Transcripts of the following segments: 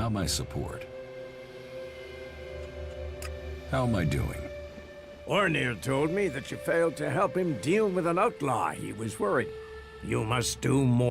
without my support. How am I doing? Ornir told me that you failed to help him deal with an outlaw. He was worried. You must do more.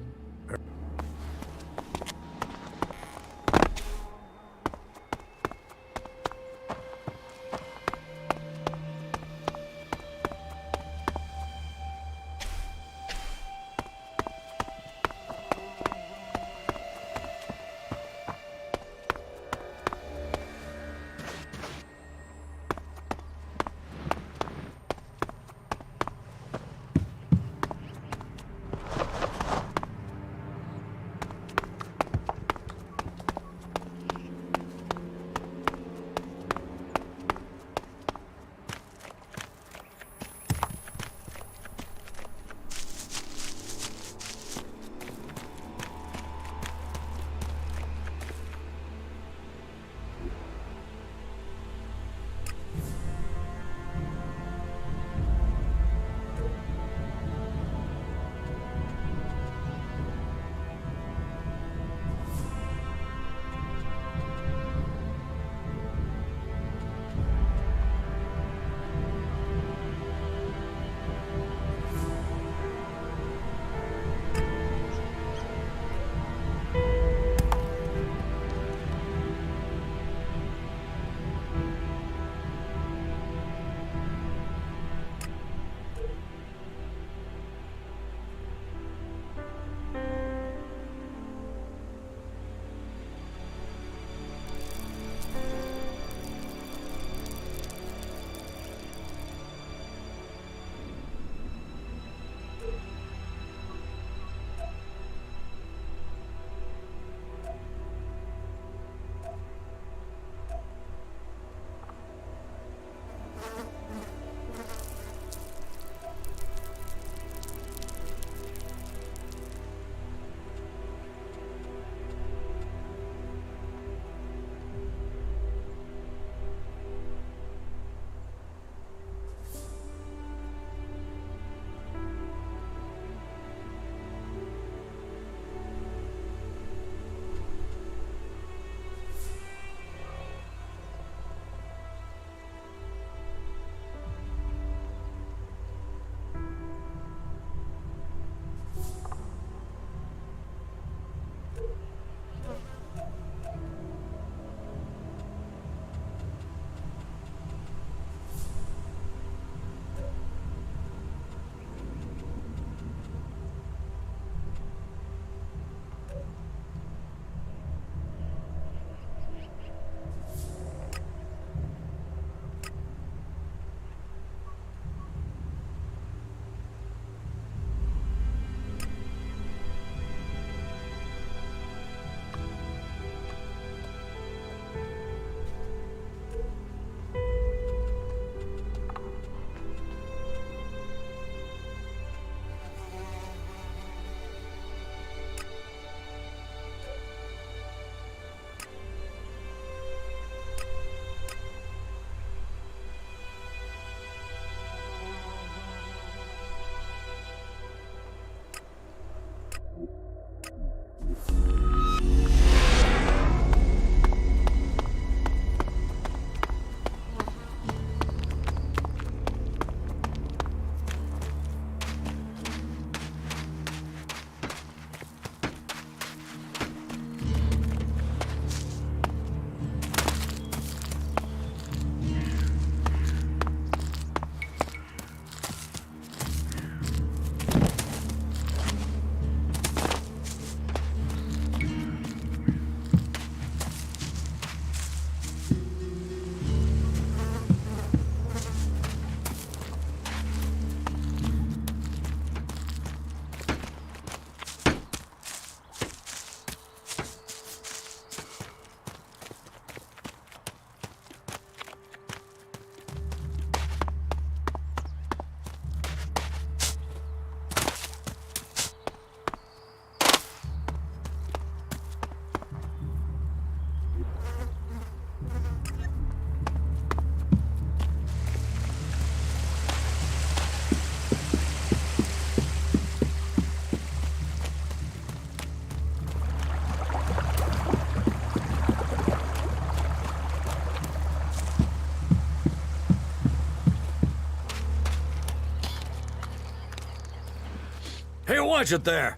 Watch it there!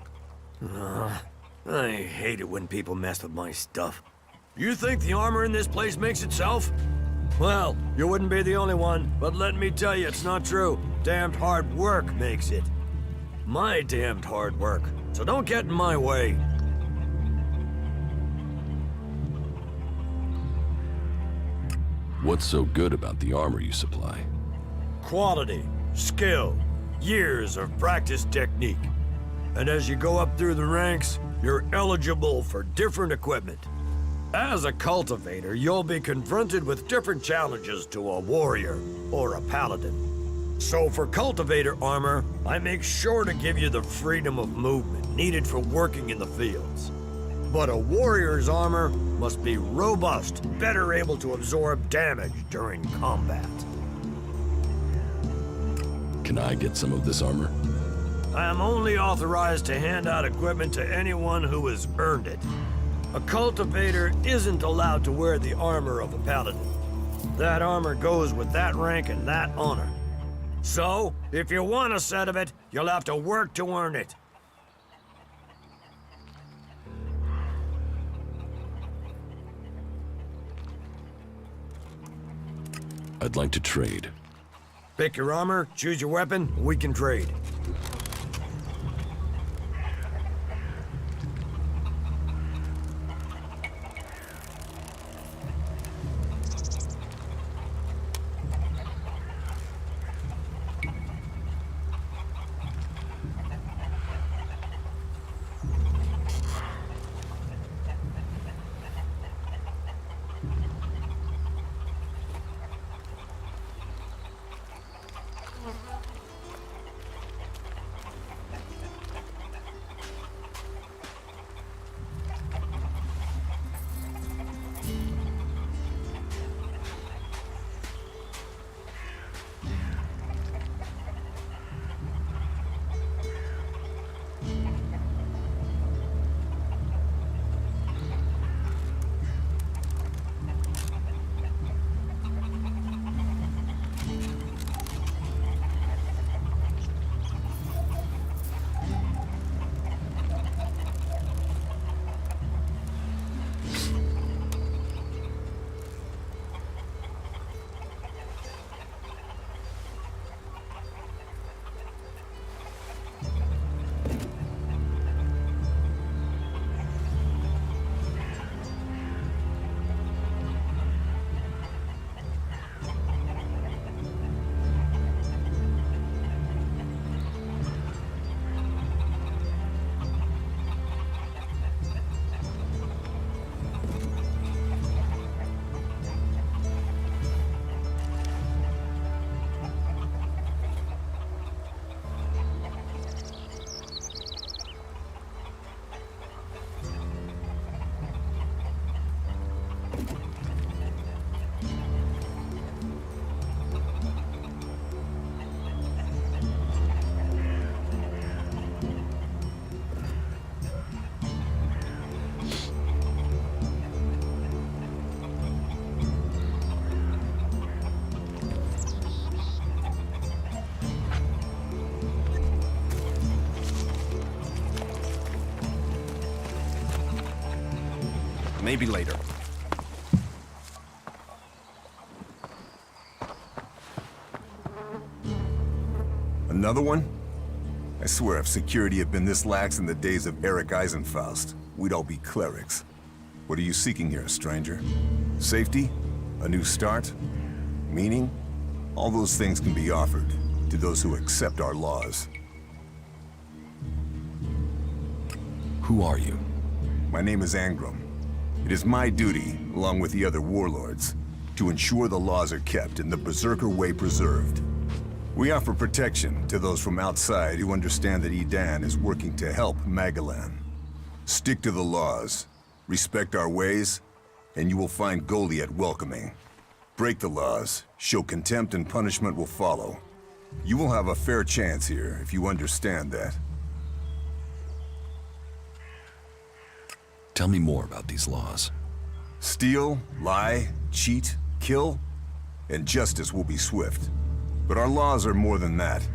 I hate it when people mess with my stuff. You think the armor in this place makes itself? Well, you wouldn't be the only one, but let me tell you, it's not true. Damned hard work makes it. My damned hard work. So don't get in my way. What's so good about the armor you supply? Quality, skill, years of practice technique. And as you go up through the ranks, you're eligible for different equipment. As a cultivator, you'll be confronted with different challenges to a warrior or a paladin. So for cultivator armor, I make sure to give you the freedom of movement needed for working in the fields. But a warrior's armor must be robust, better able to absorb damage during combat. Can I get some of this armor? I am only authorized to hand out equipment to anyone who has earned it. A cultivator isn't allowed to wear the armor of a paladin. That armor goes with that rank and that honor. So, if you want a set of it, you'll have to work to earn it. I'd like to trade. Pick your armor, choose your weapon, we can trade. Maybe later. Another one? I swear if security had been this lax in the days of Eric Eisenfaust, we'd all be clerics. What are you seeking here, stranger? Safety? A new start? Meaning? All those things can be offered to those who accept our laws. Who are you? My name is Angram. It is my duty, along with the other warlords, to ensure the laws are kept and the Berserker Way preserved. We offer protection to those from outside who understand that Edan is working to help Magalan. Stick to the laws, respect our ways, and you will find Goliath welcoming. Break the laws, show contempt, and punishment will follow. You will have a fair chance here if you understand that. Tell me more about these laws. Steal, lie, cheat, kill, and justice will be swift. But our laws are more than that.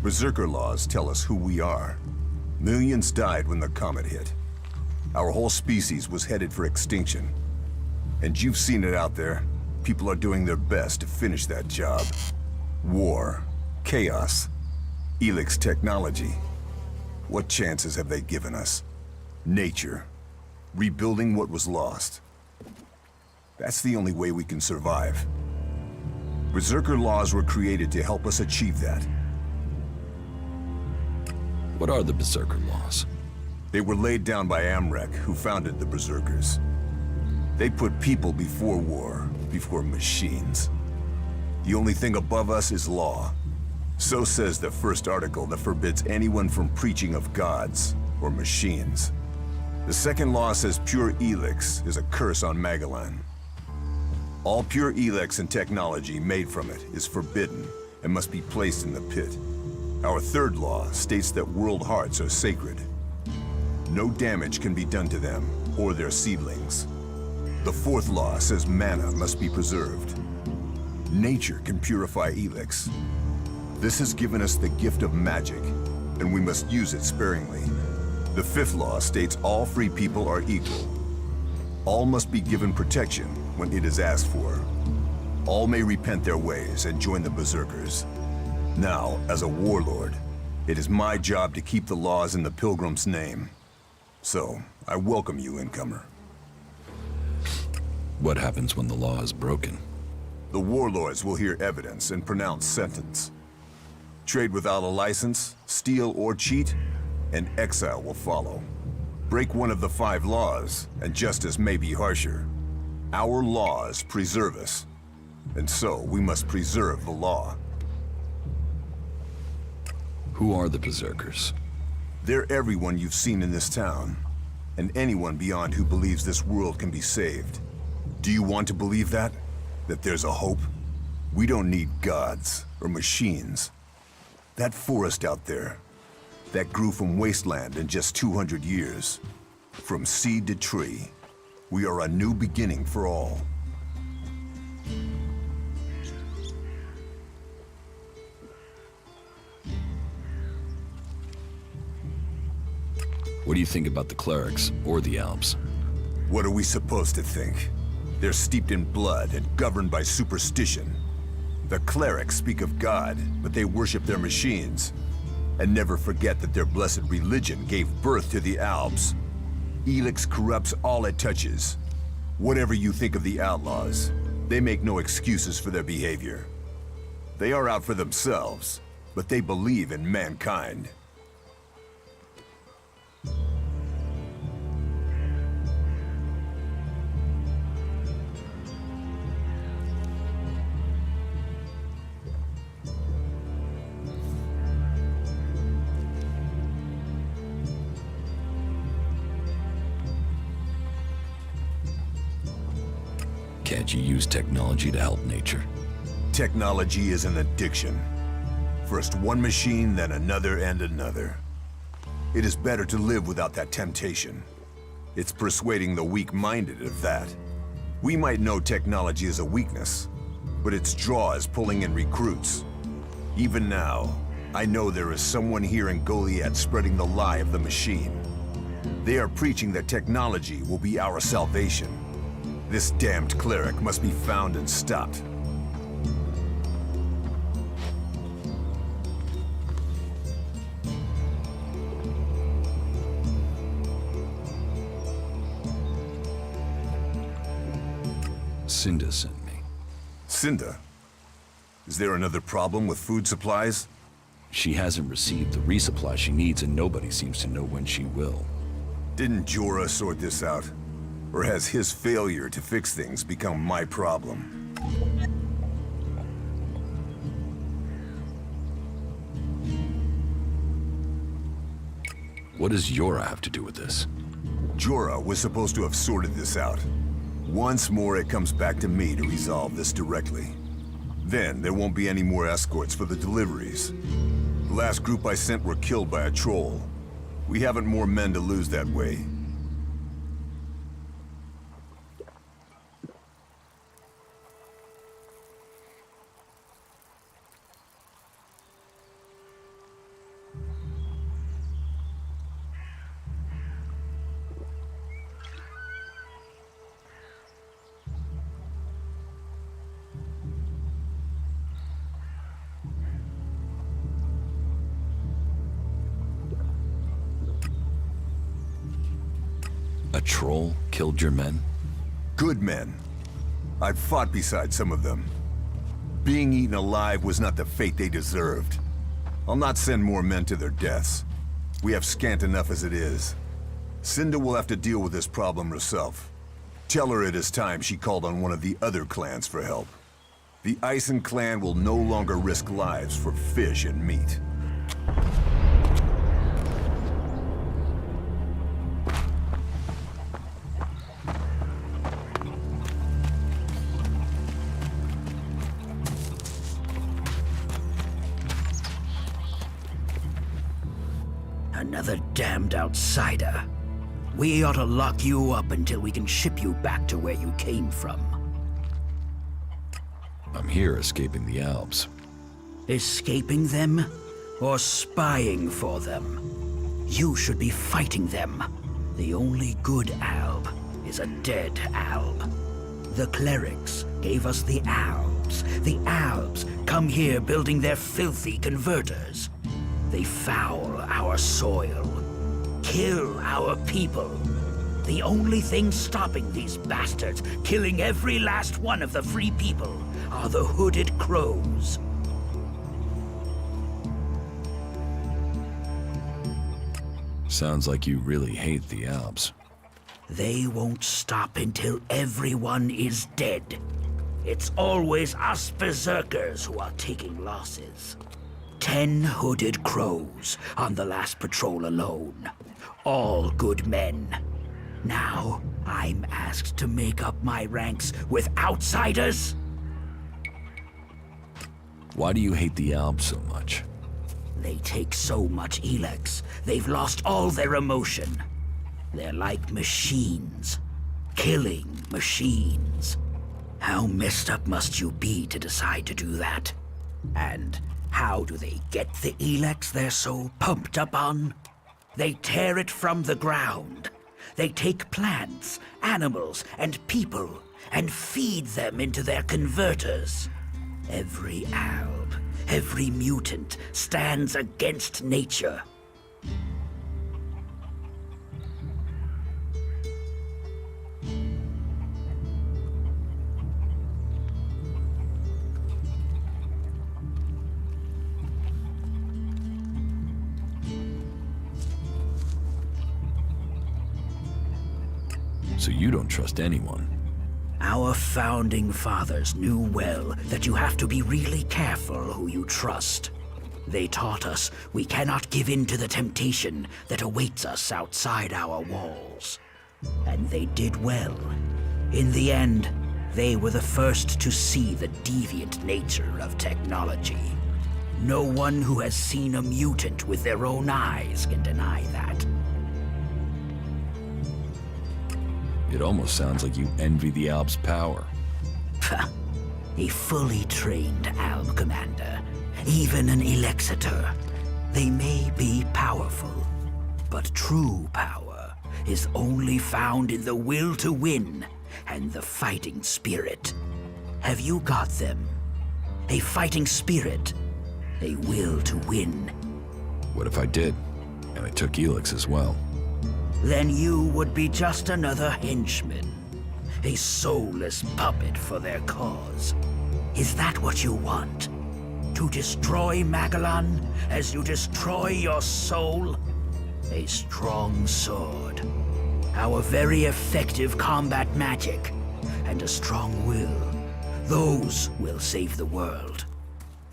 Berserker laws tell us who we are. Millions died when the comet hit. Our whole species was headed for extinction. And you've seen it out there. People are doing their best to finish that job. War, chaos, Elix technology. What chances have they given us? Nature. Rebuilding what was lost. That's the only way we can survive. Berserker laws were created to help us achieve that. What are the Berserker laws? They were laid down by Amrek, who founded the Berserkers. They put people before war, before machines. The only thing above us is law. So says the first article that forbids anyone from preaching of gods or machines. The second law says pure Elix is a curse on Magalan. All pure Elix and technology made from it is forbidden and must be placed in the pit. Our third law states that world hearts are sacred. No damage can be done to them or their seedlings. The fourth law says mana must be preserved. Nature can purify Elix. This has given us the gift of magic, and we must use it sparingly. The fifth law states all free people are equal. All must be given protection when it is asked for. All may repent their ways and join the Berserkers. Now, as a warlord, it is my job to keep the laws in the Pilgrim's name. So, I welcome you, incomer. What happens when the law is broken? The warlords will hear evidence and pronounce sentence. Trade without a license, steal or cheat, and exile will follow. Break one of the 5 laws, and justice may be harsher. Our laws preserve us, and so we must preserve the law. Who are the Berserkers? They're everyone you've seen in this town, and anyone beyond who believes this world can be saved. Do you want to believe that? That there's a hope? We don't need gods or machines. That forest out there, that grew from wasteland in just 200 years. From seed to tree, we are a new beginning for all. What do you think about the clerics or the Alps? What are we supposed to think? They're steeped in blood and governed by superstition. The clerics speak of God, but they worship their machines. And never forget that their blessed religion gave birth to the Alps. Elix corrupts all it touches. Whatever you think of the outlaws, they make no excuses for their behavior. They are out for themselves, but they believe in mankind. Can't you use technology to help nature? Technology is an addiction. First one machine, then another and another. It is better to live without that temptation. It's persuading the weak-minded of that. We might know technology is a weakness, but its draw is pulling in recruits. Even now, I know there is someone here in Goliad spreading the lie of the machine. They are preaching that technology will be our salvation. This damned cleric must be found and stopped. Cinda sent me. Cinda? Is there another problem with food supplies? She hasn't received the resupply she needs, and nobody seems to know when she will. Didn't Jorah sort this out? Or has his failure to fix things become my problem? What does Yora have to do with this? Jorah was supposed to have sorted this out. Once more, it comes back to me to resolve this directly. Then, there won't be any more escorts for the deliveries. The last group I sent were killed by a troll. We haven't more men to lose that way. A troll killed your men? Good men. I've fought beside some of them. Being eaten alive was not the fate they deserved. I'll not send more men to their deaths. We have scant enough as it is. Cinda will have to deal with this problem herself. Tell her it is time she called on one of the other clans for help. The Ison clan will no longer risk lives for fish and meat. Another damned outsider. We ought to lock you up until we can ship you back to where you came from. I'm here escaping the Alps. Escaping them? Or spying for them? You should be fighting them. The only good Alb is a dead Alb. The clerics gave us the Albs. The Albs come here building their filthy converters. They foul our soil, kill our people. The only thing stopping these bastards killing every last one of the free people are the hooded crows. Sounds like you really hate the Alps. They won't stop until everyone is dead. It's always us berserkers who are taking losses. 10 hooded crows on the last patrol alone. All good men. Now, I'm asked to make up my ranks with outsiders? Why do you hate the Alps so much? They take so much Elex, they've lost all their emotion. They're like machines. Killing machines. How messed up must you be to decide to do that? And how do they get the Elex they're so pumped up on? They tear it from the ground. They take plants, animals, and people, and feed them into their converters. Every Alb, every mutant stands against nature. So you don't trust anyone? Our founding fathers knew well that you have to be really careful who you trust. They taught us we cannot give in to the temptation that awaits us outside our walls. And they did well. In the end, they were the first to see the deviant nature of technology. No one who has seen a mutant with their own eyes can deny that. It almost sounds like you envy the Alps' power. A fully trained Alb commander, even an Elexitor. They may be powerful, but true power is only found in the will to win and the fighting spirit. Have you got them? A fighting spirit, a will to win. What if I did, and I took Elix as well? Then you would be just another henchman. A soulless puppet for their cause. Is that what you want? To destroy Magellan as you destroy your soul? A strong sword. Our very effective combat magic. And a strong will. Those will save the world.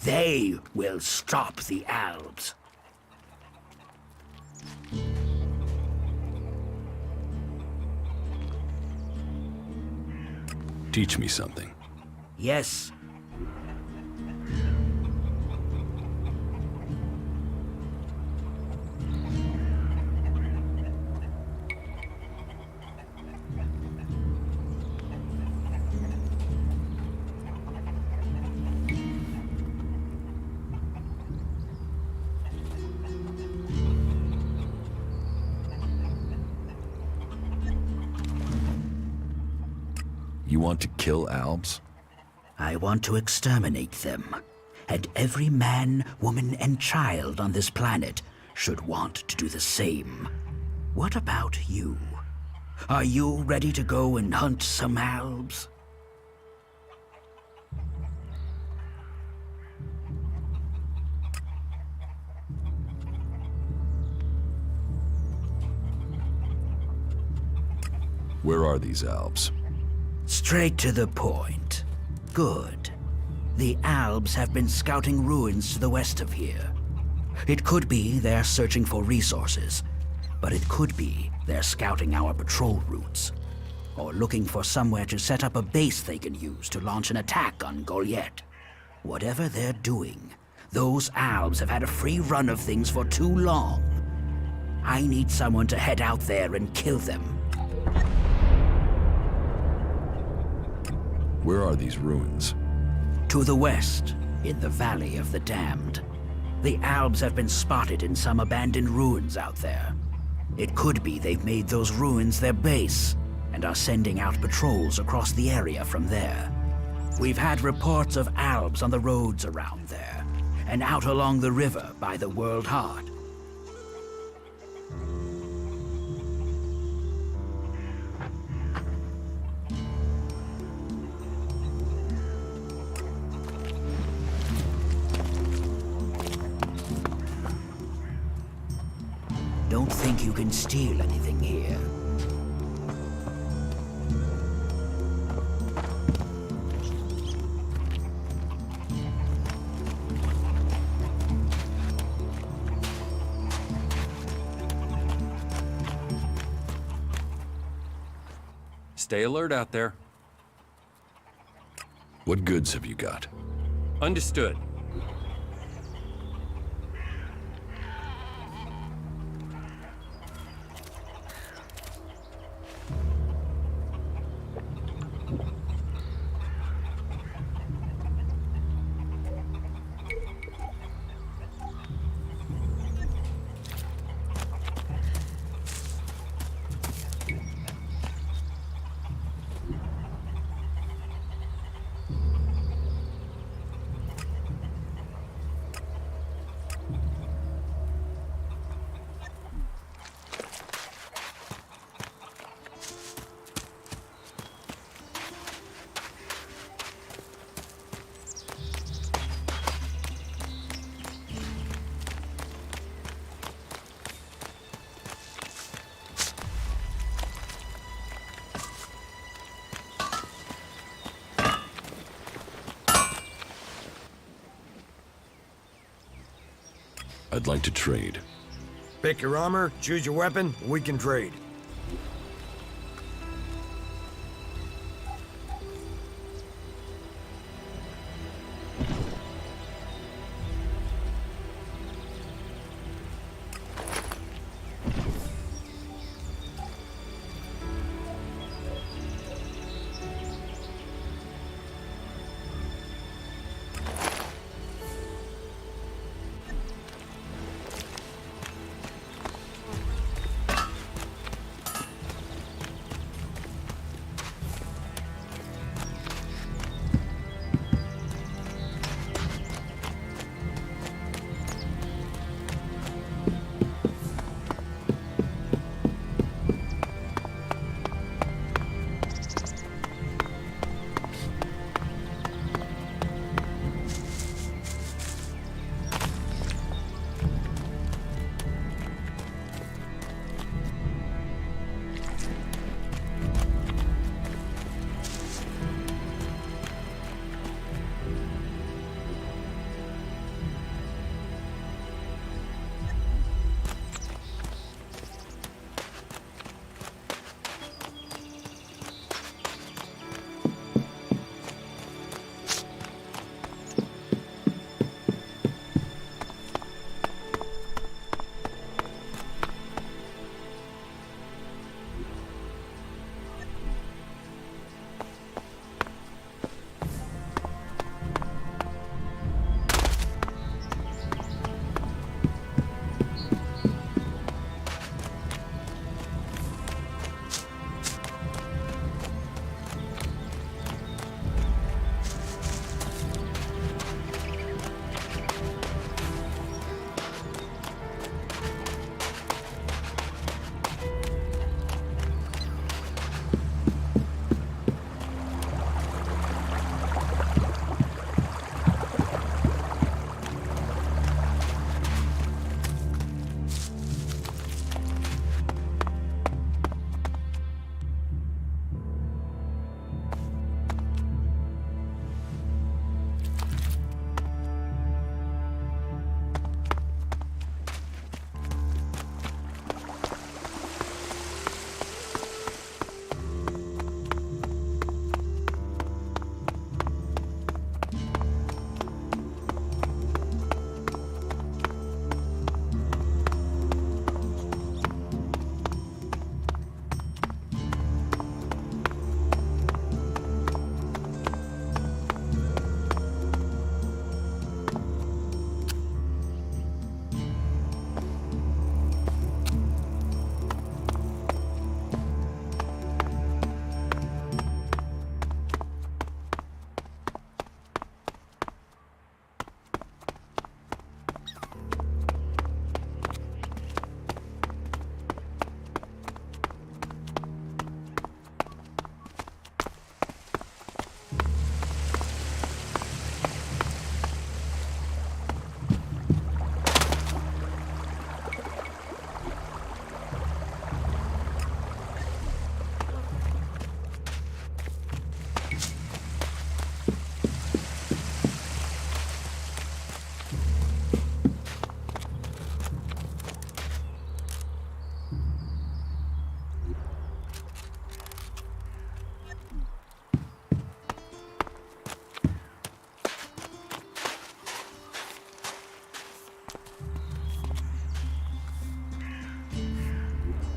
They will stop the Albs. Teach me something. Yes. You want to kill Albs? I want to exterminate them. And every man, woman, and child on this planet should want to do the same. What about you? Are you ready to go and hunt some albs? Where are these Alps? Straight to the point. Good. The Albs have been scouting ruins to the west of here. It could be they're searching for resources, but it could be they're scouting our patrol routes, or looking for somewhere to set up a base they can use to launch an attack on Goliath. Whatever they're doing, those Albs have had a free run of things for too long. I need someone to head out there and kill them. Where are these ruins? To the west, in the Valley of the Damned. The Albs have been spotted in some abandoned ruins out there. It could be they've made those ruins their base, and are sending out patrols across the area from there. We've had reports of Albs on the roads around there, and out along the river by the World Heart. Don't think you can steal anything here. Stay alert out there. What goods have you got? Understood. I'd like to trade. Pick your armor, choose your weapon, and we can trade.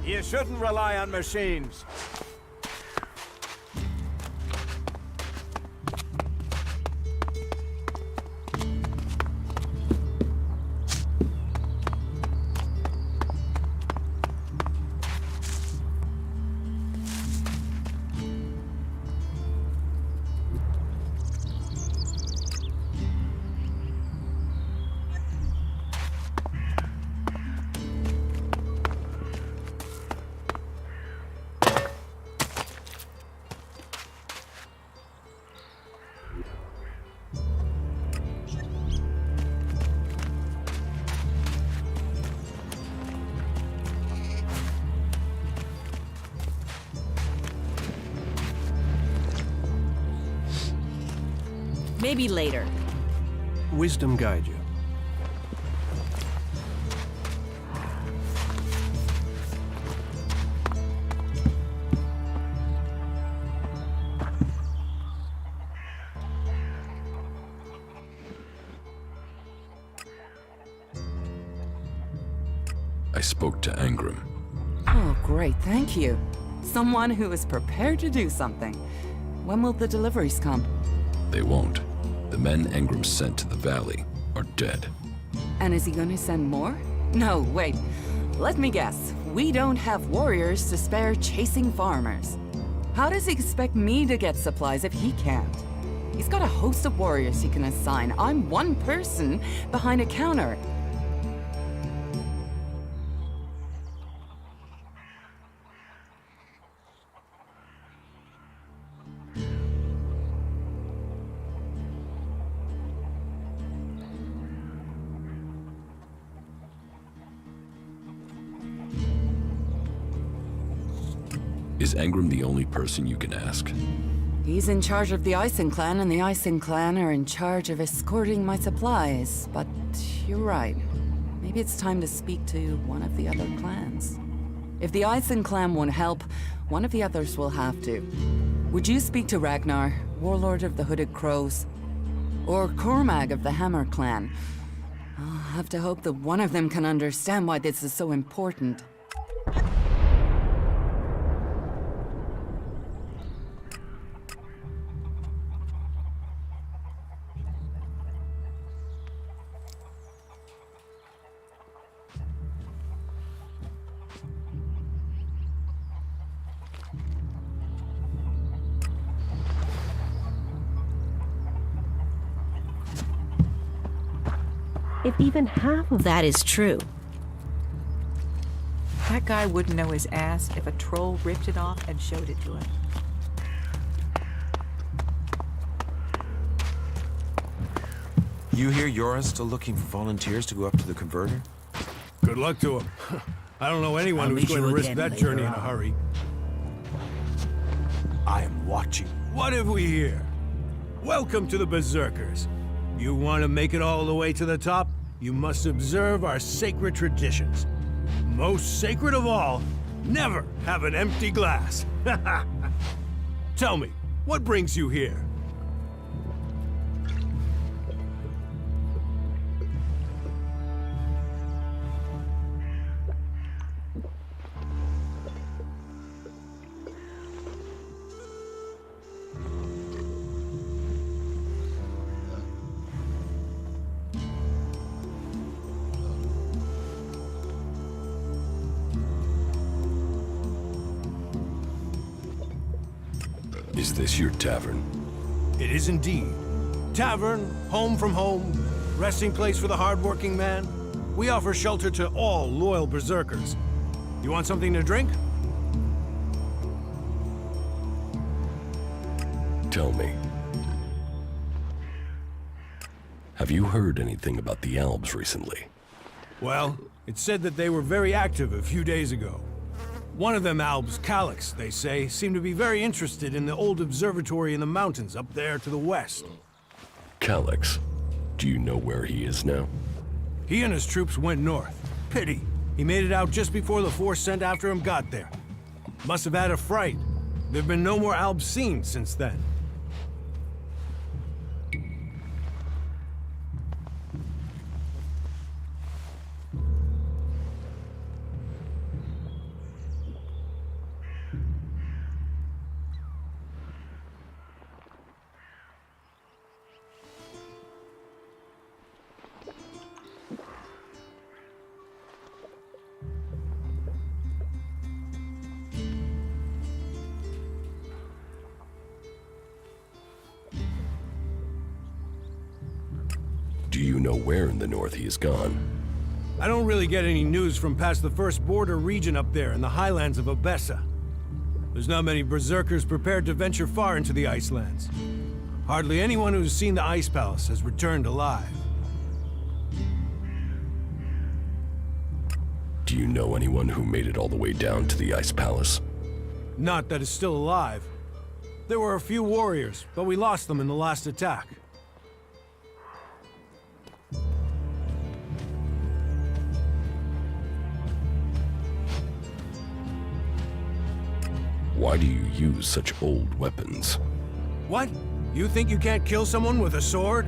You shouldn't rely on machines. Maybe later. Wisdom guide you. I spoke to Angram. Oh, great, thank you. Someone who is prepared to do something. When will the deliveries come? They won't. The men Angram sent to the valley are dead. And is he gonna send more? No, wait. Let me guess. We don't have warriors to spare chasing farmers. How does he expect me to get supplies if he can't? He's got a host of warriors he can assign. I'm one person behind a counter. Is Angram the only person you can ask? He's in charge of the Ison clan, and the Ison clan are in charge of escorting my supplies. But you're right. Maybe it's time to speak to one of the other clans. If the Ison clan won't help, one of the others will have to. Would you speak to Ragnar, warlord of the Hooded Crows? Or Cormag of the Hammer clan? I'll have to hope that one of them can understand why this is so important. If even half of that is true, That guy wouldn't know his ass if a troll ripped it off and showed it to him. You hear Yora's still looking for volunteers to go up to the converter? Good luck to him. I don't know anyone I'll who's meet going you to risk again that later journey in a on. hurry. I am watching. What have we here? Welcome to the Berserkers. You want to make it all the way to the top? You must observe our sacred traditions. Most sacred of all, never have an empty glass. Tell me, what brings you here? Is this your tavern? It is indeed. Tavern, home from home, resting place for the hardworking man. We offer shelter to all loyal berserkers. You want something to drink? Tell me. Have you heard anything about the Albs recently? Well, it's said that they were very active a few days ago. One of them, Albs, Calyx, they say, seemed to be very interested in the old observatory in the mountains up there to the west. Calyx. Do you know where he is now? He and his troops went north. Pity. He made it out just before the force sent after him got there. Must have had a fright. There've been no more Albs seen since then. Do you know where in the north he is gone? I don't really get any news from past the first border region up there in the highlands of Obessa. There's not many berserkers prepared to venture far into the Icelands. Hardly anyone who's seen the Ice Palace has returned alive. Do you know anyone who made it all the way down to the Ice Palace? Not that is still alive. There were a few warriors, but we lost them in the last attack. Why do you use such old weapons? What? You think you can't kill someone with a sword?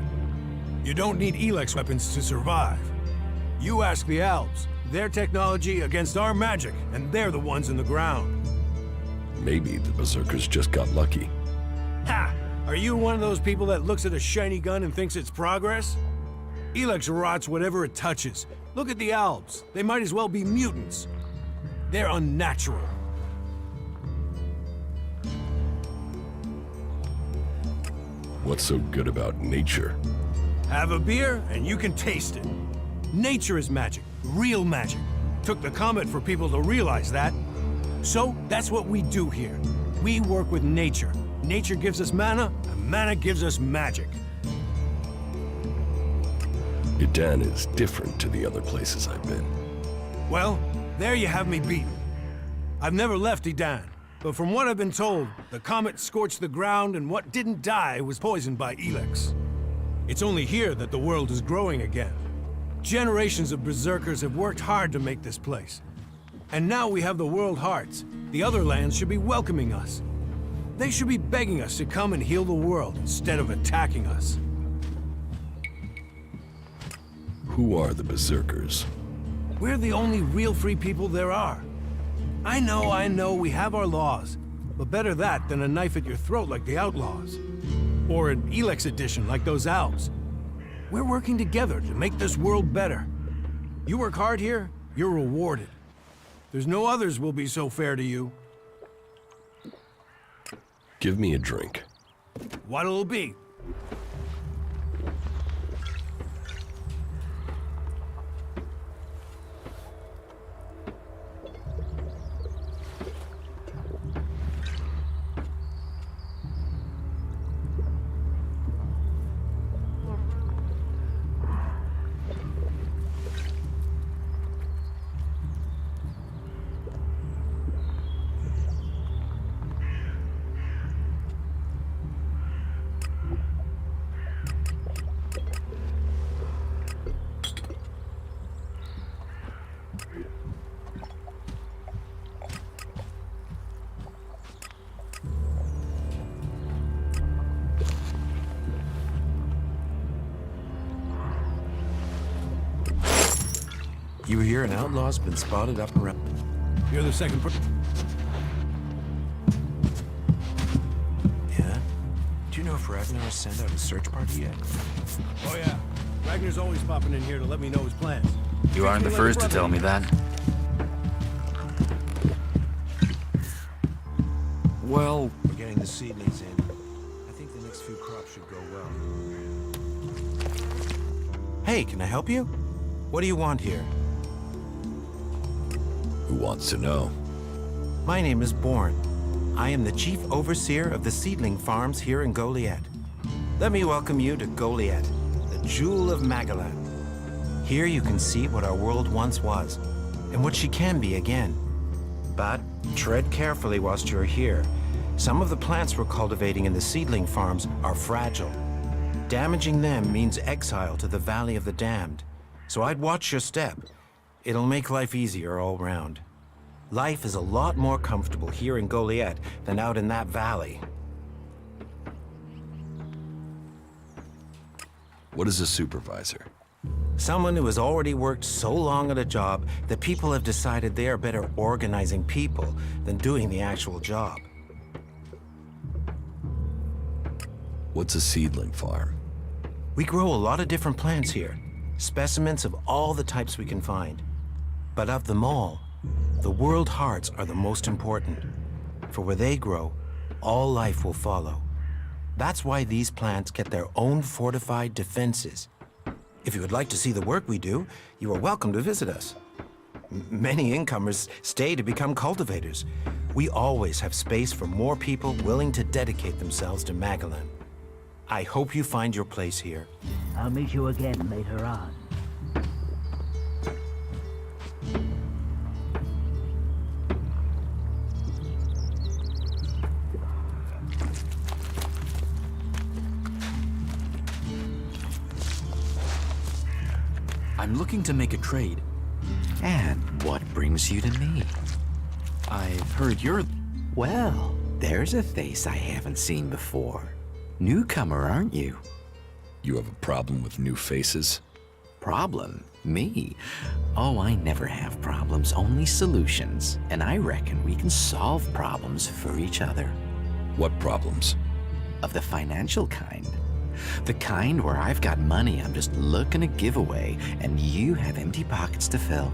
You don't need Elex weapons to survive. You ask the Alps. Their technology against our magic, and they're the ones in the ground. Maybe the Berserkers just got lucky. Ha! Are you one of those people that looks at a shiny gun and thinks it's progress? Elex rots whatever it touches. Look at the Alps. They might as well be mutants. They're unnatural. What's so good about nature? Have a beer, and you can taste it. Nature is magic. Real magic. Took the comet for people to realize that. So, that's what we do here. We work with nature. Nature gives us mana, and mana gives us magic. Idan is different to the other places I've been. Well, there you have me beaten. I've never left Idan, but from what I've been told, the comet scorched the ground and what didn't die was poisoned by Elex. It's only here that the world is growing again. Generations of berserkers have worked hard to make this place. And now we have the World Hearts. The other lands should be welcoming us. They should be begging us to come and heal the world instead of attacking us. Who are the Berserkers? We're the only real free people there are. I know, we have our laws. But better that than a knife at your throat like the Outlaws. Or an Elex edition like those Alps. We're working together to make this world better. You work hard here, you're rewarded. There's no others will be so fair to you. Give me a drink. What'll it be? You hear an outlaw's been spotted up around... You're the second person. Yeah? Do you know if Ragnar has sent out a search party yet? Oh yeah. Ragnar's always popping in here to let me know his plans. You aren't the first to tell me that. Well... We're getting the seedlings in. I think the next few crops should go well. Hey, can I help you? What do you want here? Who wants to know? My name is Born. I am the chief overseer of the seedling farms here in Goliad. Let me welcome you to Goliad, the jewel of Magalan. Here you can see what our world once was, and what she can be again. But tread carefully whilst you're here. Some of the plants we're cultivating in the seedling farms are fragile. Damaging them means exile to the Valley of the Damned. So I'd watch your step. It'll make life easier all round. Life is a lot more comfortable here in Goliad than out in that valley. What is a supervisor? Someone who has already worked so long at a job that people have decided they are better organizing people than doing the actual job. What's a seedling farm? We grow a lot of different plants here, specimens of all the types we can find. But of them all, the World Hearts are the most important. For where they grow, all life will follow. That's why these plants get their own fortified defenses. If you would like to see the work we do, you are welcome to visit us. Many incomers stay to become cultivators. We always have space for more people willing to dedicate themselves to Magalan. I hope you find your place here. I'll meet you again later on. I'm looking to make a trade. And what brings you to me? I've heard you're... Well, there's a face I haven't seen before. Newcomer, aren't you? You have a problem with new faces? Problem? Me? Oh, I never have problems, only solutions. And I reckon we can solve problems for each other. What problems? Of the financial kind. The kind where I've got money I'm just looking to give away, and you have empty pockets to fill.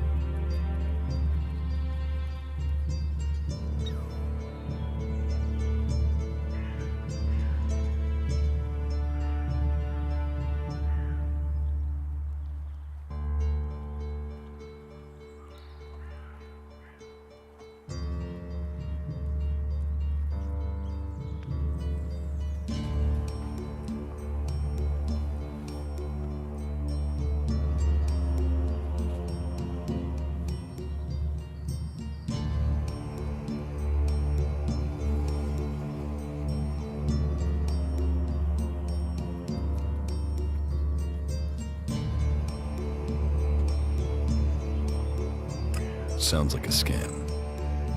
Sounds like a scam.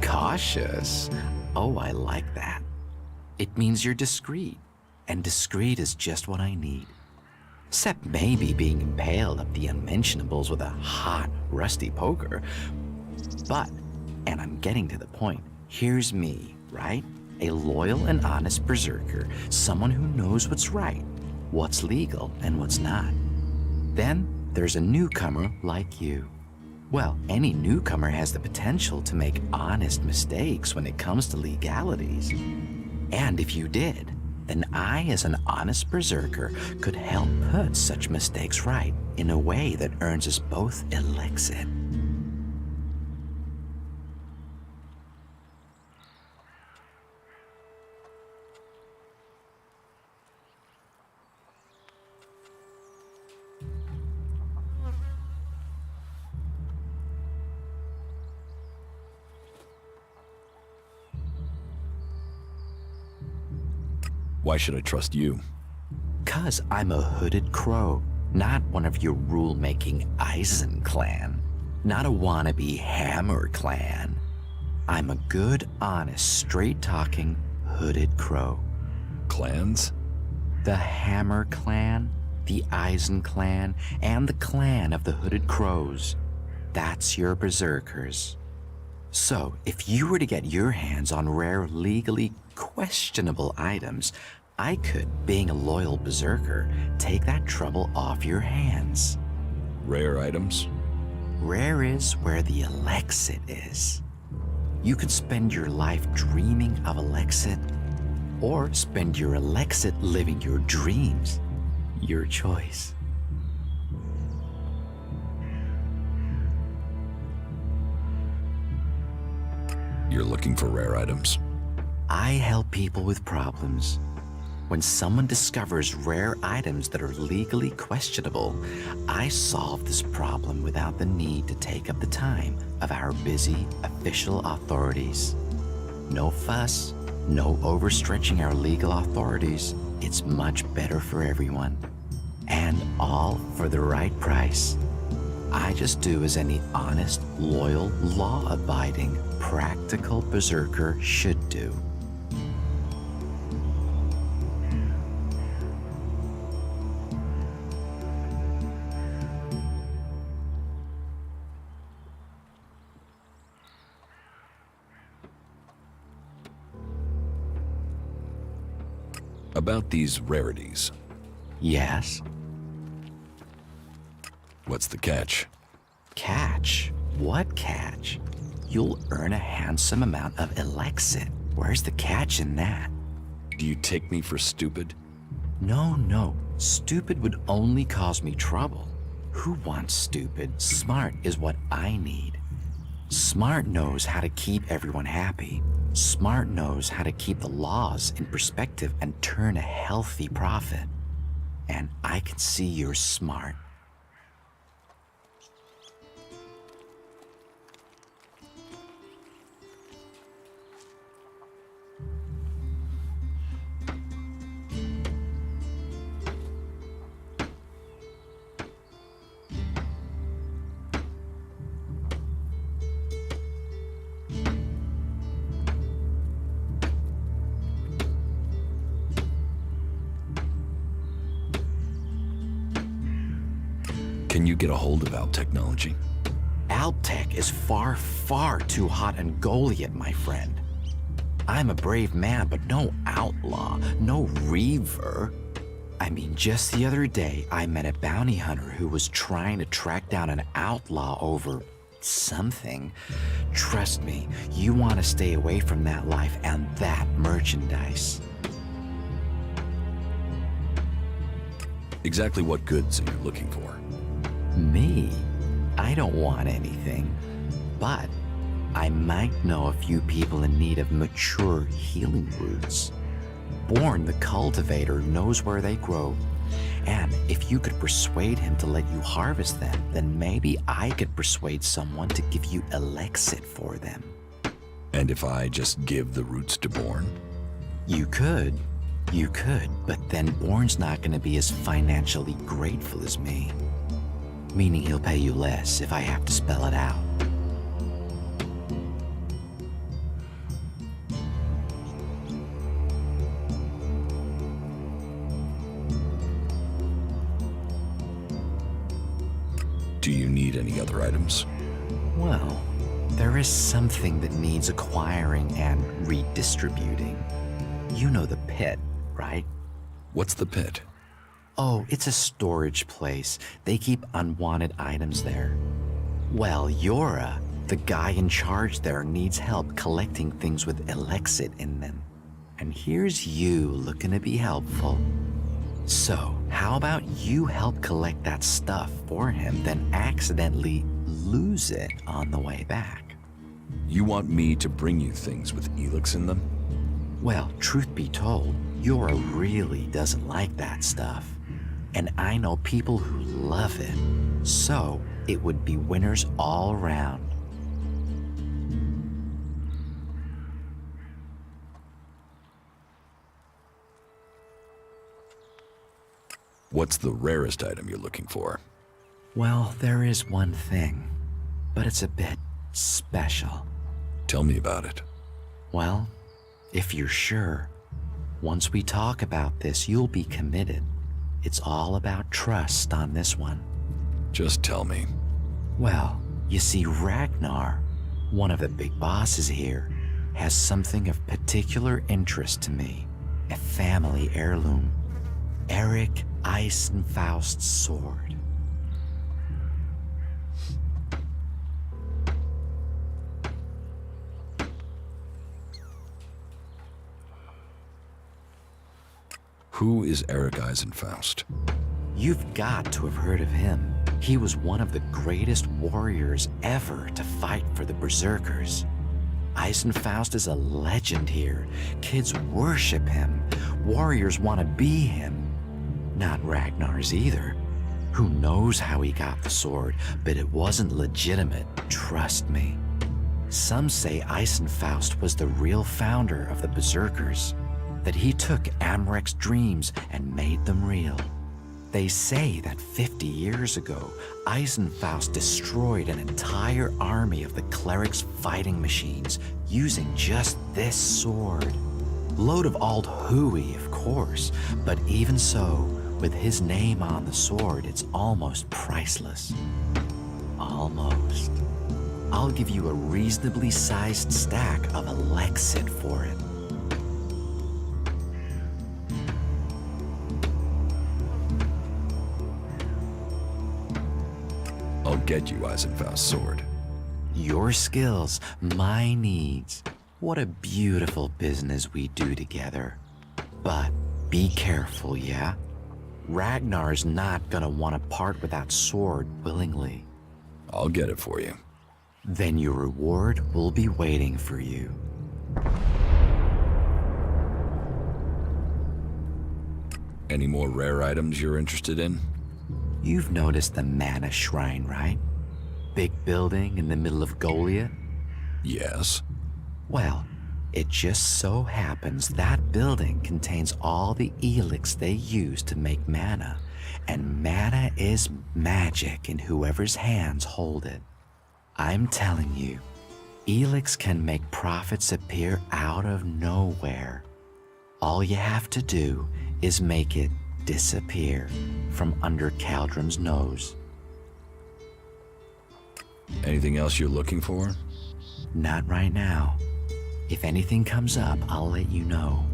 Cautious? Oh, I like that. It means you're discreet, and discreet is just what I need. Except maybe being impaled up the unmentionables with a hot, rusty poker. But, and I'm getting to the point, here's me, right? A loyal and honest berserker, someone who knows what's right, what's legal and what's not. Then there's a newcomer like you. Well, any newcomer has the potential to make honest mistakes when it comes to legalities. And if you did, then I, as an honest berserker, could help put such mistakes right in a way that earns us both elixir. Why should I trust you? 'Cause I'm a hooded crow, not one of your rule-making Eisen clan, not a wannabe Hammer clan. I'm a good, honest, straight-talking, hooded crow. Clans? The Hammer clan, the Eisen clan, and the clan of the Hooded Crows. That's your berserkers. So, if you were to get your hands on rare, legally questionable items, I could, being a loyal berserker, take that trouble off your hands. Rare items? Rare is where the elixir is. You could spend your life dreaming of elixir, or spend your elixir living your dreams. Your choice. You're looking for rare items? I help people with problems. When someone discovers rare items that are legally questionable, I solve this problem without the need to take up the time of our busy official authorities. No fuss, no overstretching our legal authorities. It's much better for everyone. And all for the right price. I just do as any honest, loyal, law-abiding, practical berserker should do. About these rarities. Yes? What's the catch? Catch? What catch? You'll earn a handsome amount of elixir. Where's the catch in that? Do you take me for stupid? No. Stupid would only cause me trouble. Who wants stupid? Smart is what I need. Smart knows how to keep everyone happy. Smart knows how to keep the laws in perspective and turn a healthy profit. And I can see you're smart. Can you get a hold of Alp Technology? Alptech is far, far too hot on Goliath, my friend. I'm a brave man, but no outlaw, no reaver. I mean, just the other day, I met a bounty hunter who was trying to track down an outlaw over something. Trust me, you want to stay away from that life and that merchandise. Exactly what goods are you looking for? Me? I don't want anything, but I might know a few people in need of mature healing roots. Born the cultivator knows where they grow, and if you could persuade him to let you harvest them, then maybe I could persuade someone to give you Elexit for them. And if I just give the roots to Born? You could, but then Born's not going to be as financially grateful as me. Meaning he'll pay you less if I have to spell it out. Do you need any other items? Well, there is something that needs acquiring and redistributing. You know the pit, right? What's the pit? Oh, it's a storage place. They keep unwanted items there. Well, Yora, the guy in charge there, needs help collecting things with Elexit in them. And here's you looking to be helpful. So, how about you help collect that stuff for him, then accidentally lose it on the way back? You want me to bring you things with Elix in them? Well, truth be told, Yora really doesn't like that stuff. And I know people who love it. So, it would be winners all around. What's the rarest item you're looking for? Well, there is one thing, but it's a bit special. Tell me about it. Well, if you're sure, once we talk about this, you'll be committed. It's all about trust on this one. Just tell me. Well, you see, Ragnar, one of the big bosses here, has something of particular interest to me. A family heirloom. Eric Eisenfaust's sword. Who is Eric Eisenfaust? You've got to have heard of him. He was one of the greatest warriors ever to fight for the Berserkers. Eisenfaust is a legend here. Kids worship him. Warriors want to be him. Not Ragnar's either. Who knows how he got the sword, but it wasn't legitimate, trust me. Some say Eisenfaust was the real founder of the Berserkers, that he took Amrek's dreams and made them real. They say that 50 years ago, Eisenfaust destroyed an entire army of the clerics' fighting machines using just this sword. Load of old hooey, of course, but even so, with his name on the sword, it's almost priceless. Almost. I'll give you a reasonably sized stack of Elexit for it. I'll get you Eisenfaust's sword. Your skills, my needs. What a beautiful business we do together. But be careful, yeah? Ragnar's not gonna want to part with that sword willingly. I'll get it for you. Then your reward will be waiting for you. Any more rare items you're interested in? You've noticed the Mana Shrine, right? Big building in the middle of Goliath? Yes. Well, it just so happens that building contains all the elixir they use to make mana, and mana is magic in whoever's hands hold it. I'm telling you, elixir can make profits appear out of nowhere. All you have to do is make it disappear from under Caldrum's nose. Anything else you're looking for? Not right now. If anything comes up, I'll let you know.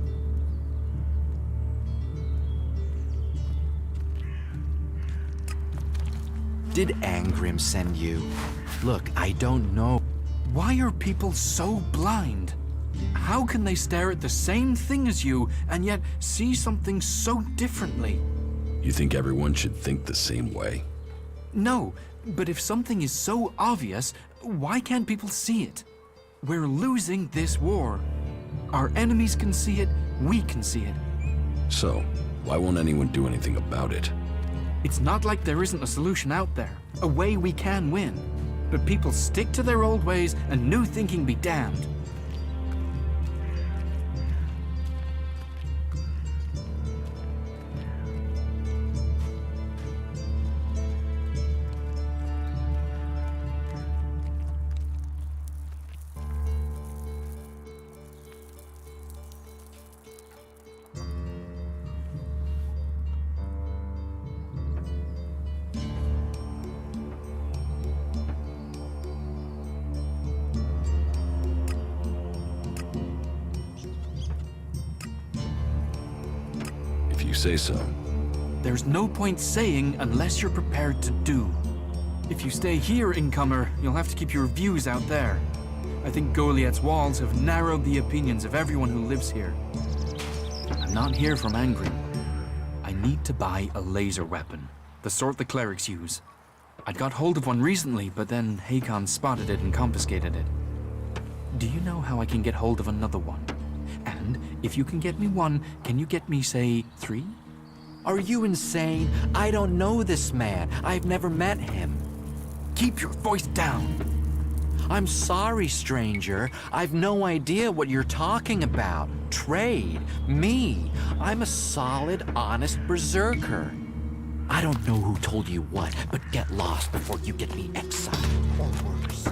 Did Angrim send you? Look, I don't know. Why are people so blind? How can they stare at the same thing as you and yet see something so differently? You think everyone should think the same way? No, but if something is so obvious, why can't people see it? We're losing this war. Our enemies can see it, we can see it. So, why won't anyone do anything about it? It's not like there isn't a solution out there, a way we can win. But people stick to their old ways and new thinking be damned. If you say so. There's no point saying unless you're prepared to do. If you stay here, incomer, you'll have to keep your views out there. I think Goliath's walls have narrowed the opinions of everyone who lives here. I'm not here from Angrim. I need to buy a laser weapon, the sort the clerics use. I'd got hold of one recently, but then Hakon spotted it and confiscated it. Do you know how I can get hold of another one? And if you can get me one, can you get me, say, 3? Are you insane? I don't know this man. I've never met him. Keep your voice down. I'm sorry, stranger. I've no idea what you're talking about. Trade? Me? I'm a solid, honest berserker. I don't know who told you what, but get lost before you get me exiled or worse.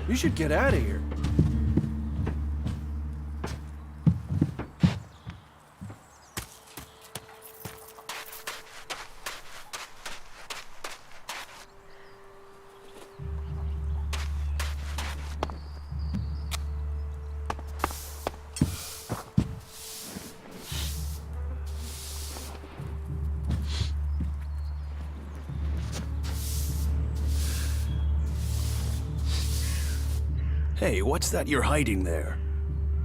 You should get out of here. Hey, what's that you're hiding there?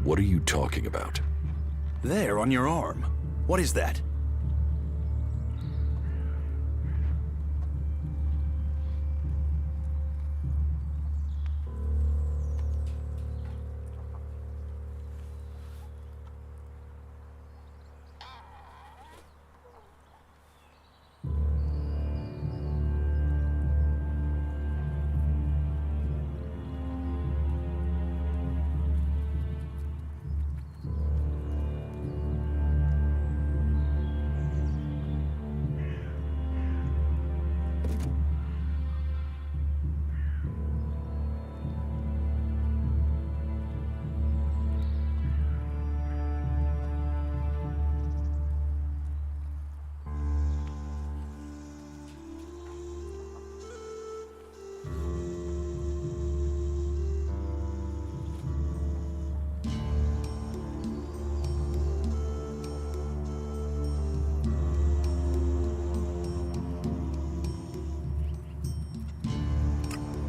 What are you talking about? There, on your arm. What is that?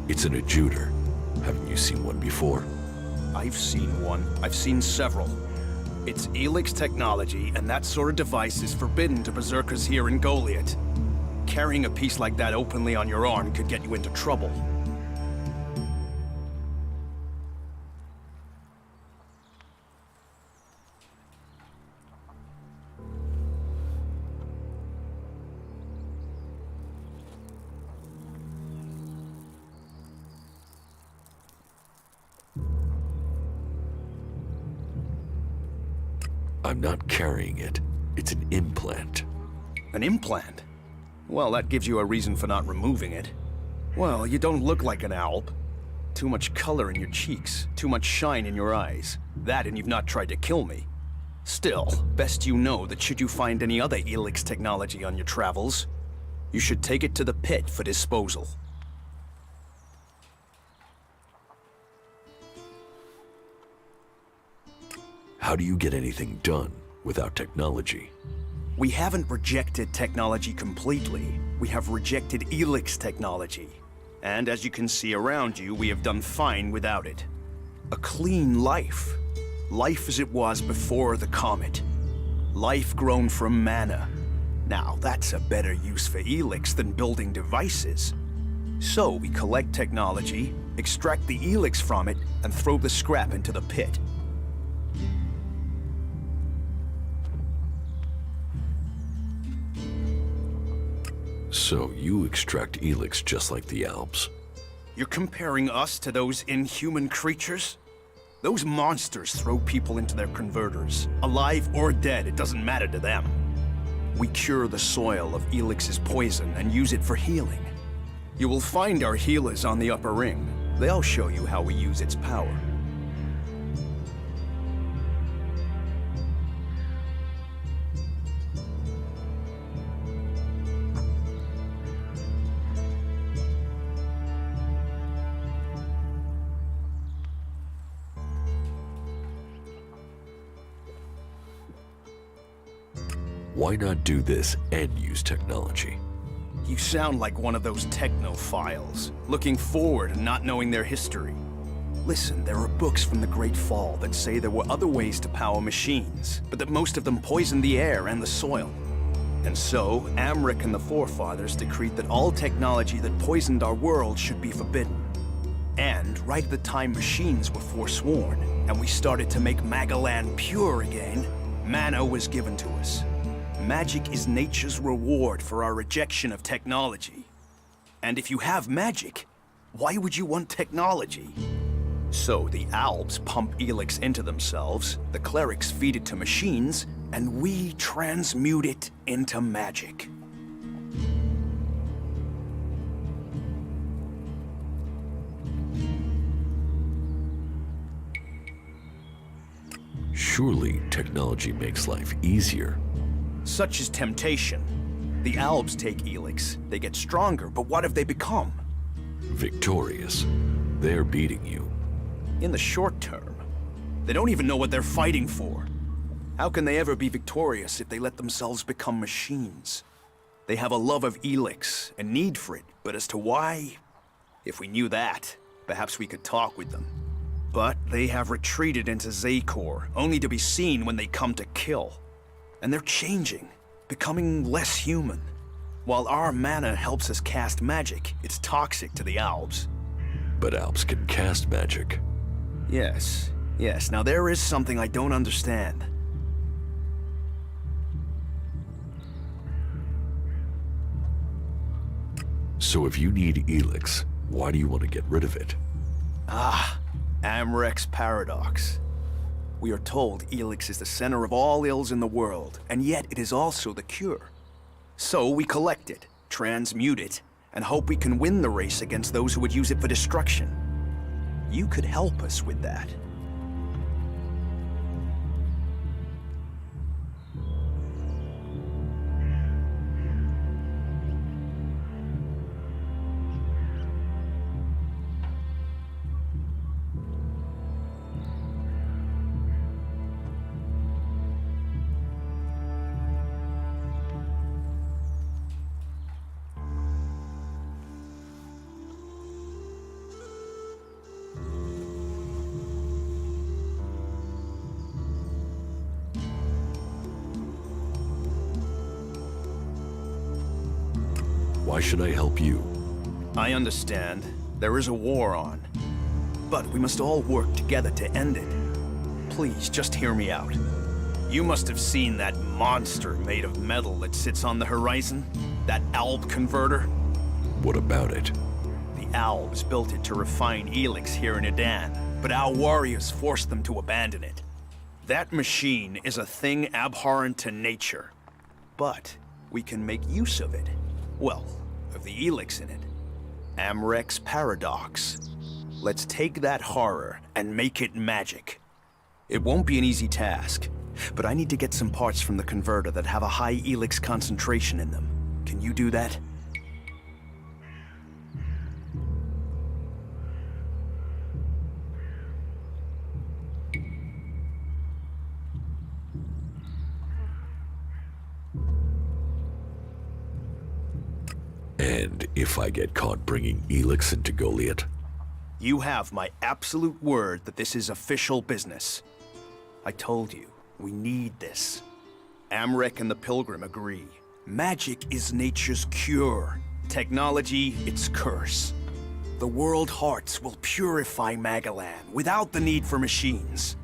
It's an Ajuder. Haven't you seen one before? I've seen one. I've seen several. It's Elix technology, and that sort of device is forbidden to Berserkers here in Goliath. Carrying a piece like that openly on your arm could get you into trouble. I'm not carrying it. It's an implant. An implant? Well, that gives you a reason for not removing it. Well, you don't look like an Alb. Too much color in your cheeks, too much shine in your eyes. That and you've not tried to kill me. Still, best you know that should you find any other Elix technology on your travels, you should take it to the pit for disposal. How do you get anything done without technology? We haven't rejected technology completely. We have rejected Elix technology. And as you can see around you, we have done fine without it. A clean life. Life as it was before the comet. Life grown from mana. Now, that's a better use for Elix than building devices. So we collect technology, extract the Elix from it, and throw the scrap into the pit. So you extract Elix just like the Alps. You're comparing us to those inhuman creatures? Those monsters throw people into their converters. Alive or dead, it doesn't matter to them. We cure the soil of Elix's poison and use it for healing. You will find our healers on the upper ring. They'll show you how we use its power. Why not do this and use technology? You sound like one of those technophiles, looking forward and not knowing their history. Listen, there are books from the Great Fall that say there were other ways to power machines, but that most of them poisoned the air and the soil. And so, Amric and the Forefathers decreed that all technology that poisoned our world should be forbidden. And right at the time machines were forsworn, and we started to make Magalan pure again, mana was given to us. Magic is nature's reward for our rejection of technology. And if you have magic, why would you want technology? So the Alps pump Elix into themselves, the clerics feed it to machines, and we transmute it into magic. Surely technology makes life easier. Such is temptation. The Alps take Elix. They get stronger, but what have they become? Victorious. They're beating you. In the short term. They don't even know what they're fighting for. How can they ever be victorious if they let themselves become machines? They have a love of Elix, a need for it, but as to why? If we knew that, perhaps we could talk with them. But they have retreated into Zakor, only to be seen when they come to kill. And they're changing, becoming less human. While our mana helps us cast magic, it's toxic to the Alps. But Alps can cast magic. Yes. Now there is something I don't understand. So if you need Elix, why do you want to get rid of it? Amrek's paradox. We are told Elix is the center of all ills in the world, and yet it is also the cure. So we collect it, transmute it, and hope we can win the race against those who would use it for destruction. You could help us with that. Why should I help you? I understand. There is a war on. But we must all work together to end it. Please, just hear me out. You must have seen that monster made of metal that sits on the horizon? That Alb converter? What about it? The Albs built it to refine Elix here in Edan, but our warriors forced them to abandon it. That machine is a thing abhorrent to nature. But we can make use of it. Well, of the Elix in it. Amrek's paradox. Let's take that horror and make it magic. It won't be an easy task, but I need to get some parts from the converter that have a high Elix concentration in them. Can you do that? And if I get caught bringing Elix into Goliath? You have my absolute word that this is official business. I told you, we need this. Amrek and the Pilgrim agree. Magic is nature's cure. Technology, its curse. The world hearts will purify Magalan without the need for machines.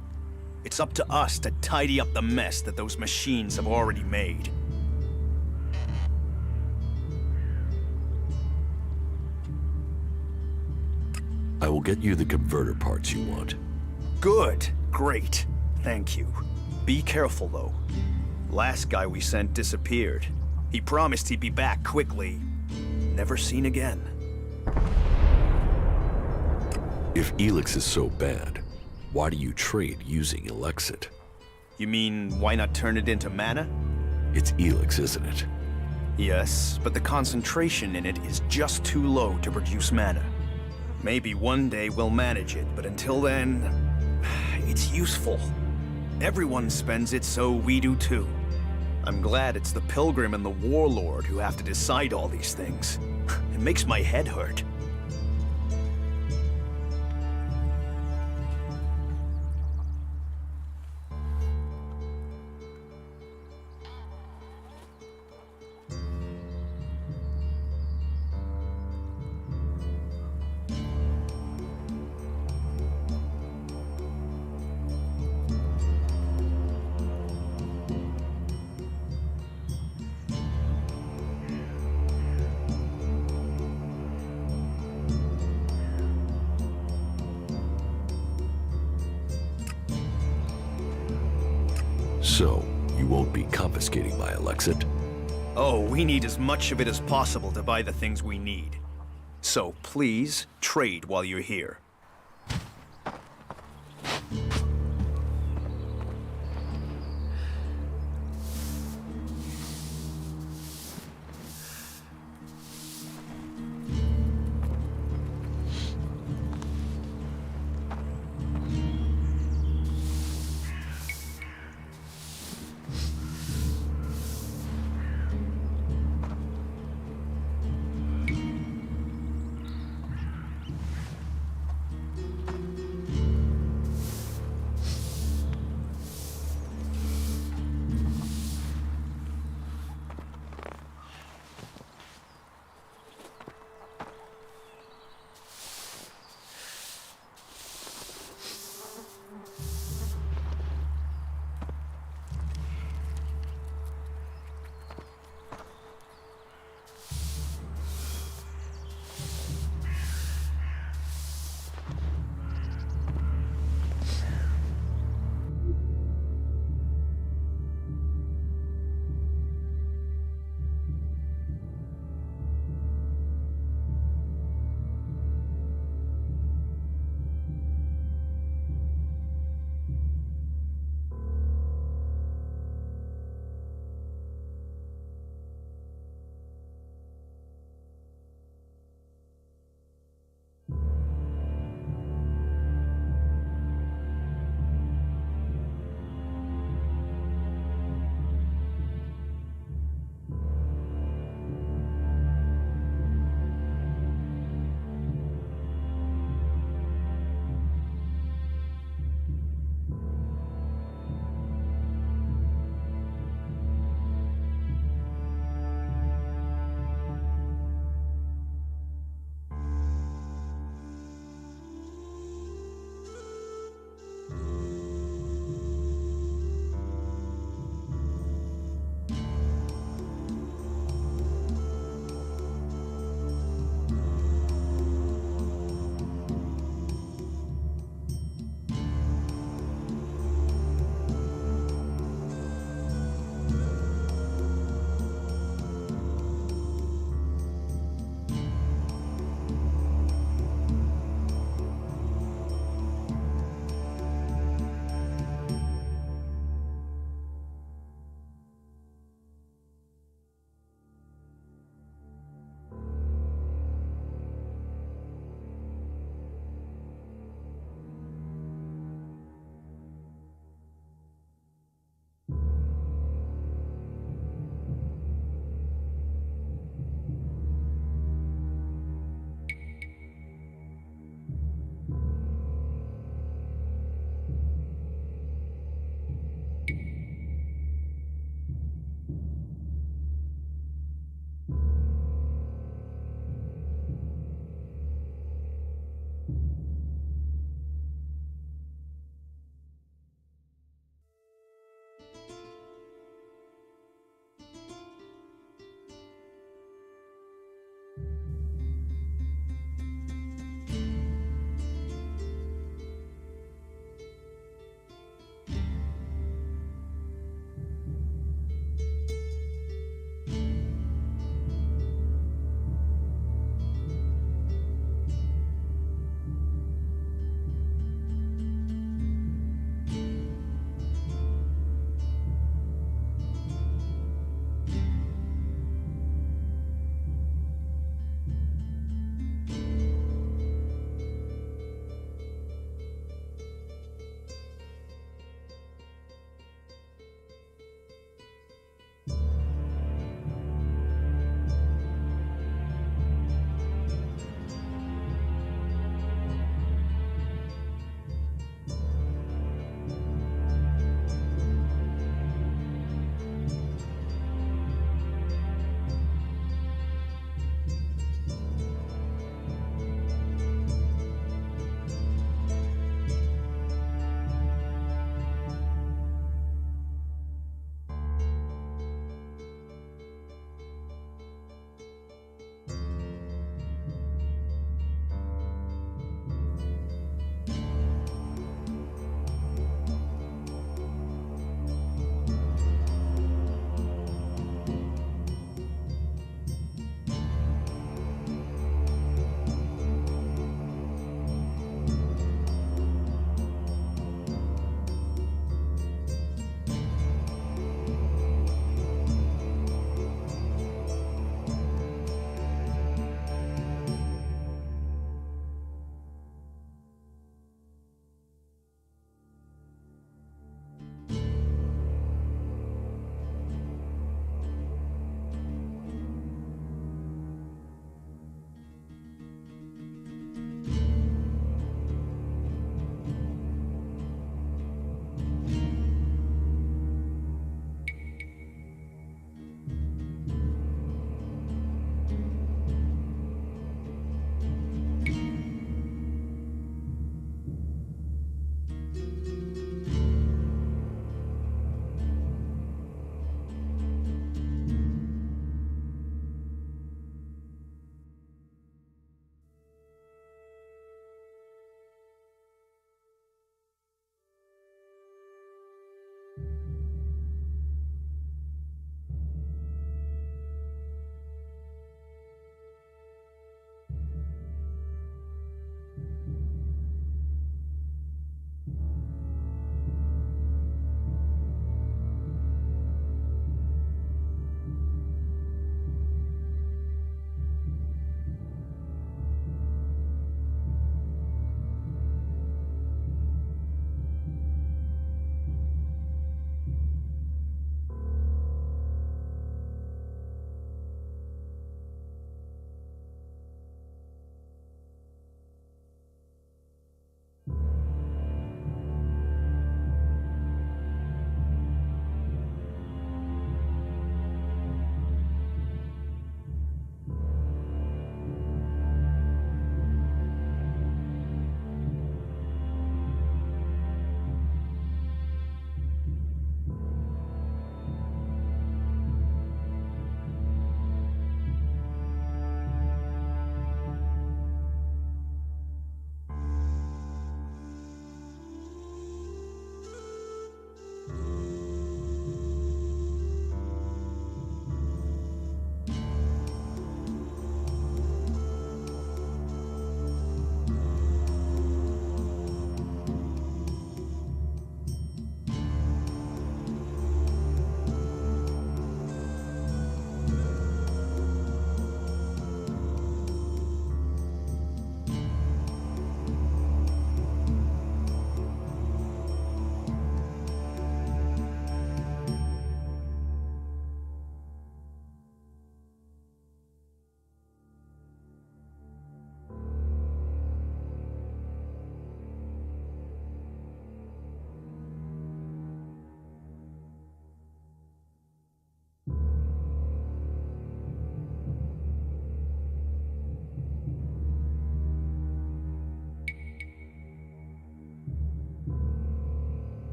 It's up to us to tidy up the mess that those machines have already made. I will get you the converter parts you want. Good. Great. Thank you. Be careful, though. Last guy we sent disappeared. He promised he'd be back quickly. Never seen again. If Elix is so bad, why do you trade using Elexit? You mean, why not turn it into mana? It's Elix, isn't it? Yes, but the concentration in it is just too low to produce mana. Maybe one day we'll manage it, but until then, it's useful. Everyone spends it, so we do too. I'm glad it's the Pilgrim and the Warlord who have to decide all these things. It makes my head hurt. So, you won't be confiscating my Elexit? Oh, we need as much of it as possible to buy the things we need. So please, trade while you're here.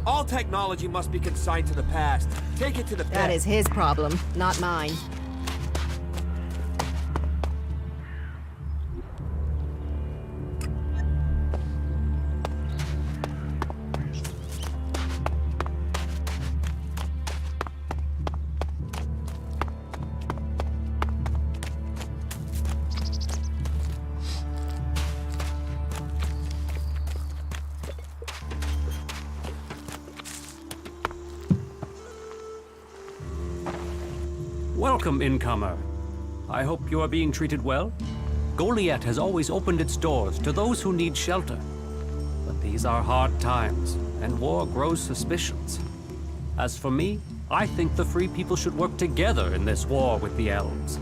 All technology must be consigned to the past. Take it to the pit. That is his problem, not mine. Welcome, incomer. I hope you are being treated well. Goliath has always opened its doors to those who need shelter. But these are hard times, and war grows suspicions. As for me, I think the Free People should work together in this war with the elves.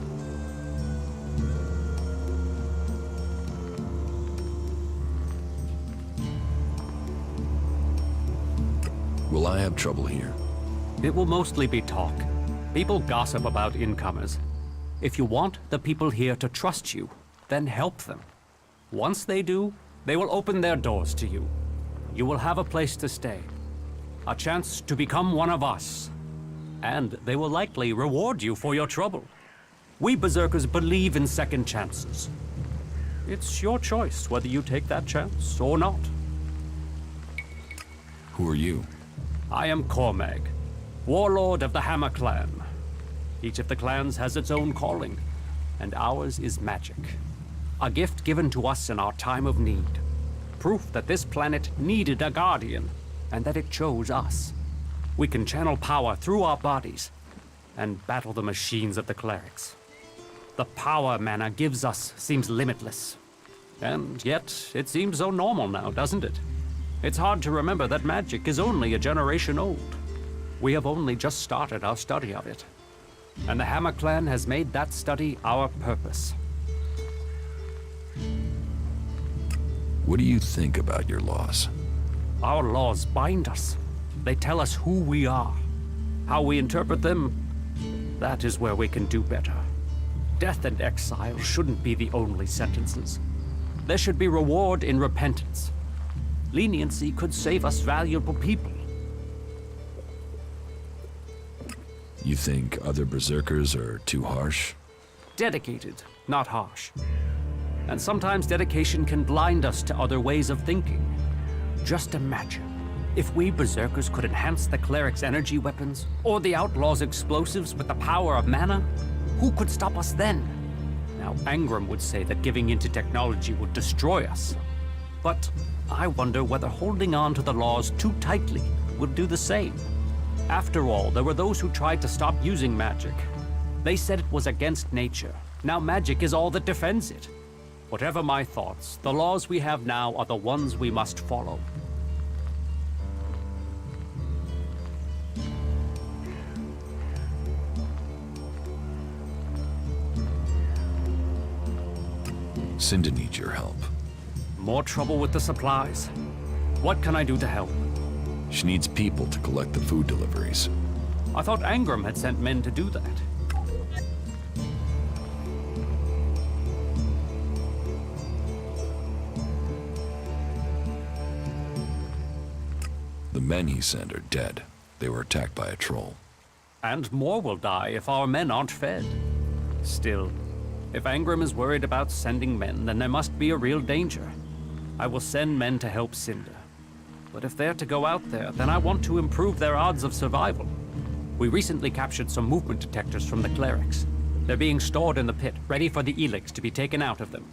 Will I have trouble here? It will mostly be talk. People gossip about incomers. If you want the people here to trust you, then help them. Once they do, they will open their doors to you. You will have a place to stay, a chance to become one of us, and they will likely reward you for your trouble. We Berserkers believe in second chances. It's your choice whether you take that chance or not. Who are you? I am Cormag, warlord of the Hammer Clan. Each of the clans has its own calling, and ours is magic. A gift given to us in our time of need. Proof that this planet needed a guardian, and that it chose us. We can channel power through our bodies, and battle the machines of the clerics. The power mana gives us seems limitless. And yet, it seems so normal now, doesn't it? It's hard to remember that magic is only a generation old. We have only just started our study of it. And the Hammer Clan has made that study our purpose. What do you think about your laws? Our laws bind us. They tell us who we are. How we interpret them, that is where we can do better. Death and exile shouldn't be the only sentences. There should be reward in repentance. Leniency could save us valuable people. You think other Berserkers are too harsh? Dedicated, not harsh. And sometimes dedication can blind us to other ways of thinking. Just imagine, if we Berserkers could enhance the cleric's energy weapons, or the outlaws' explosives with the power of mana, who could stop us then? Now, Angram would say that giving into technology would destroy us. But I wonder whether holding on to the laws too tightly would do the same. After all, there were those who tried to stop using magic. They said it was against nature. Now magic is all that defends it. Whatever my thoughts, the laws we have now are the ones we must follow. Cinda needs your help. More trouble with the supplies. What can I do to help? She needs people to collect the food deliveries. I thought Angram had sent men to do that. The men he sent are dead. They were attacked by a troll. And more will die if our men aren't fed. Still, if Angram is worried about sending men, then there must be a real danger. I will send men to help Cinda. But if they're to go out there, then I want to improve their odds of survival. We recently captured some movement detectors from the clerics. They're being stored in the pit, ready for the Elix to be taken out of them.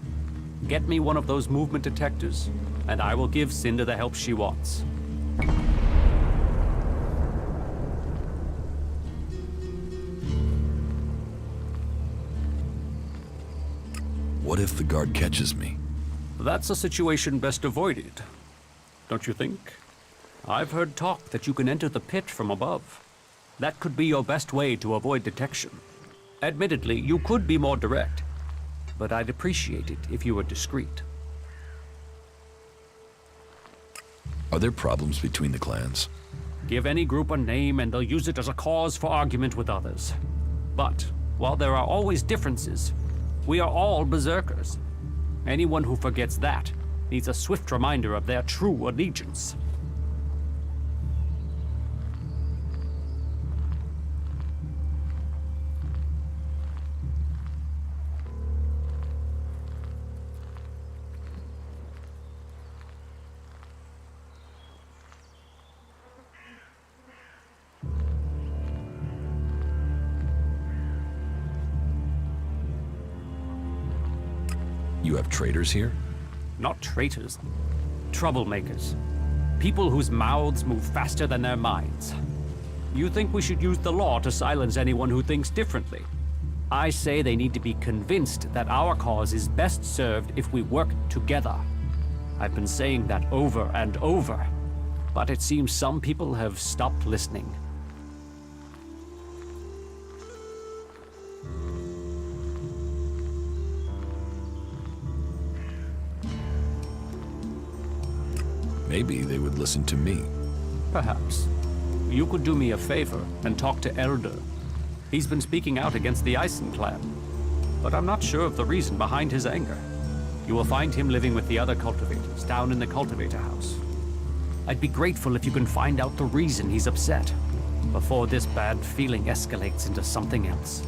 Get me one of those movement detectors, and I will give Cinda the help she wants. What if the guard catches me? That's a situation best avoided, don't you think? I've heard talk that you can enter the pit from above. That could be your best way to avoid detection. Admittedly, you could be more direct, but I'd appreciate it if you were discreet. Are there problems between the clans? Give any group a name and they'll use it as a cause for argument with others. But, while there are always differences, we are all Berserkers. Anyone who forgets that needs a swift reminder of their true allegiance. You have traitors here? Not traitors. Troublemakers. People whose mouths move faster than their minds. You think we should use the law to silence anyone who thinks differently? I say they need to be convinced that our cause is best served if we work together. I've been saying that over and over, but it seems some people have stopped listening. Maybe they would listen to me. Perhaps. You could do me a favor and talk to Elder. He's been speaking out against the Eisen clan, but I'm not sure of the reason behind his anger. You will find him living with the other cultivators down in the cultivator house. I'd be grateful if you can find out the reason he's upset before this bad feeling escalates into something else.